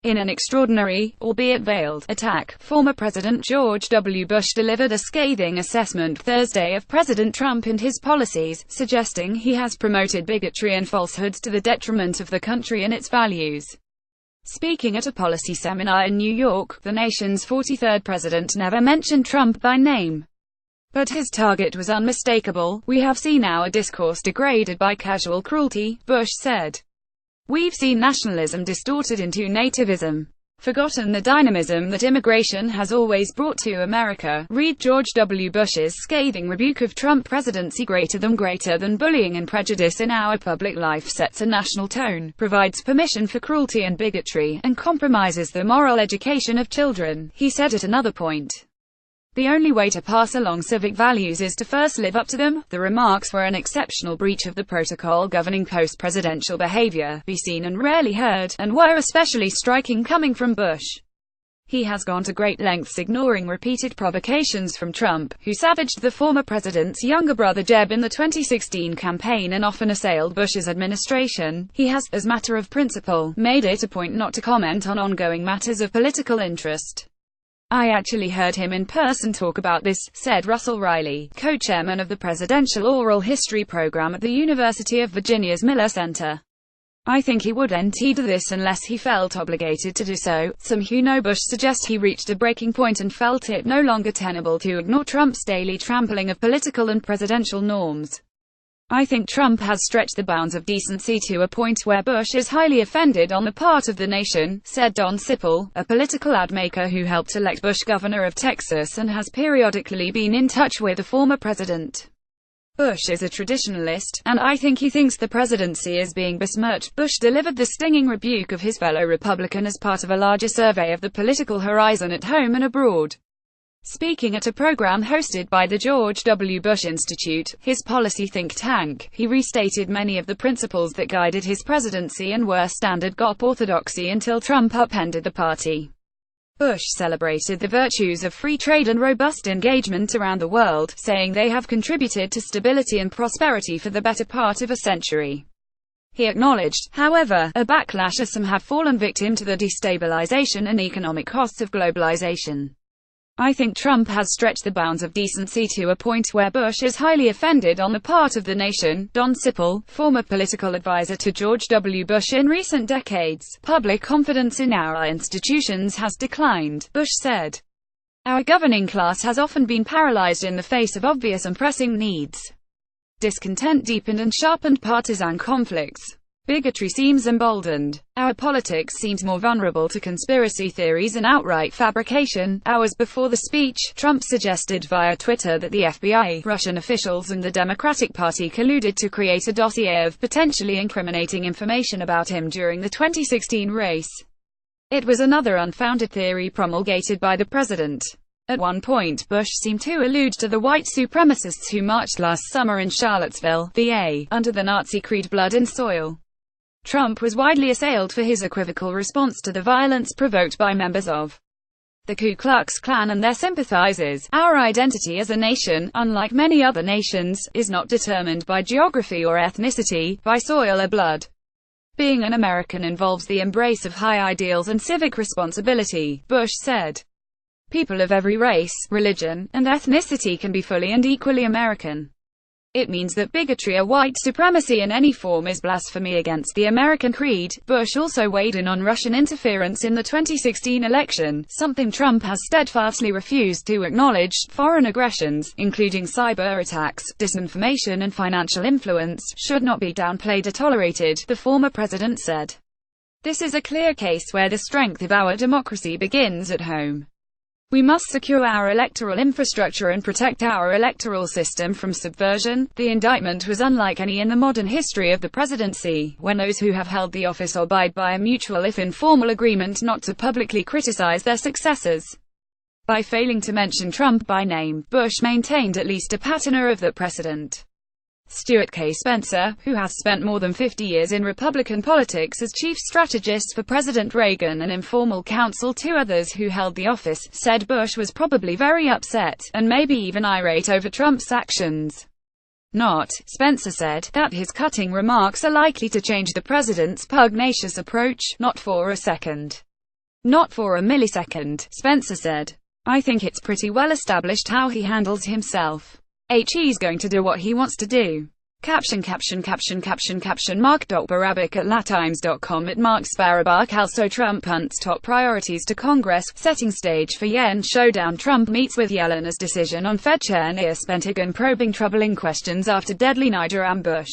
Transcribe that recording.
In an extraordinary, albeit veiled, attack, former President George W. Bush delivered a scathing assessment Thursday of President Trump and his policies, suggesting he has promoted bigotry and falsehoods to the detriment of the country and its values. Speaking at a policy seminar in New York, the nation's 43rd president never mentioned Trump by name. But his target was unmistakable. "We have seen our discourse degraded by casual cruelty," Bush said. "We've seen nationalism distorted into nativism. Forgotten the dynamism that immigration has always brought to America." Read George W. Bush's scathing rebuke of Trump presidency. Greater than bullying and prejudice in our public life sets a national tone, provides permission for cruelty and bigotry, and compromises the moral education of children, he said at another point. "The only way to pass along civic values is to first live up to them." The remarks were an exceptional breach of the protocol governing post-presidential behavior, be seen and rarely heard, and were especially striking coming from Bush. He has gone to great lengths ignoring repeated provocations from Trump, who savaged the former president's younger brother Jeb in the 2016 campaign and often assailed Bush's administration. He has, as matter of principle, made it a point not to comment on ongoing matters of political interest. "I actually heard him in person talk about this," said Russell Riley, co-chairman of the Presidential Oral History Program at the University of Virginia's Miller Center. "I think he wouldn't do this unless he felt obligated to do so." Some who know Bush suggest he reached a breaking point and felt it no longer tenable to ignore Trump's daily trampling of political and presidential norms. "I think Trump has stretched the bounds of decency to a point where Bush is highly offended on the part of the nation," said Don Sipple, a political ad maker who helped elect Bush governor of Texas and has periodically been in touch with the former president. "Bush is a traditionalist, and I think he thinks the presidency is being besmirched." Bush delivered the stinging rebuke of his fellow Republican as part of a larger survey of the political horizon at home and abroad. Speaking at a program hosted by the George W. Bush Institute, his policy think tank, he restated many of the principles that guided his presidency and were standard GOP orthodoxy until Trump upended the party. Bush celebrated the virtues of free trade and robust engagement around the world, saying they have contributed to stability and prosperity for the better part of a century. He acknowledged, however, a backlash as some have fallen victim to the destabilization and economic costs of globalization. "I think Trump has stretched the bounds of decency to a point where Bush is highly offended on the part of the nation." Don Sipple, former political advisor to George W. Bush in recent decades, "Public confidence in our institutions has declined," Bush said. "Our governing class has often been paralyzed in the face of obvious and pressing needs. Discontent deepened and sharpened partisan conflicts. Bigotry seems emboldened. Our politics seems more vulnerable to conspiracy theories and outright fabrication." Hours before the speech, Trump suggested via Twitter that the FBI, Russian officials and the Democratic Party colluded to create a dossier of potentially incriminating information about him during the 2016 race. It was another unfounded theory promulgated by the president. At one point, Bush seemed to allude to the white supremacists who marched last summer in Charlottesville, VA, under the Nazi creed "Blood and Soil." Trump was widely assailed for his equivocal response to the violence provoked by members of the Ku Klux Klan and their sympathizers. "Our identity as a nation, unlike many other nations, is not determined by geography or ethnicity, by soil or blood. Being an American involves the embrace of high ideals and civic responsibility," Bush said. "People of every race, religion, and ethnicity can be fully and equally American. It means that bigotry or white supremacy in any form is blasphemy against the American creed." Bush also weighed in on Russian interference in the 2016 election, something Trump has steadfastly refused to acknowledge. "Foreign aggressions, including cyber attacks, disinformation and financial influence, should not be downplayed or tolerated," the former president said. "This is a clear case where the strength of our democracy begins at home. We must secure our electoral infrastructure and protect our electoral system from subversion." The indictment was unlike any in the modern history of the presidency, when those who have held the office abide by a mutual if informal agreement not to publicly criticize their successors. By failing to mention Trump by name, Bush maintained at least a patina of that precedent. Stuart K. Spencer, who has spent more than 50 years in Republican politics as chief strategist for President Reagan and informal counsel to others who held the office, said Bush was probably very upset, and maybe even irate over Trump's actions. Not, Spencer said, that his cutting remarks are likely to change the president's pugnacious approach, not for a second. Not for a millisecond, Spencer said. I think it's pretty well established how he handles himself. He's going to do what he wants to do. Caption Mark.Barabic@latimes.com. It marks Barack also Trump punts top priorities to Congress, setting stage for Yen showdown. Trump meets with Yellen as decision on Fed chair nears Pentagon, probing troubling questions after deadly Niger ambush.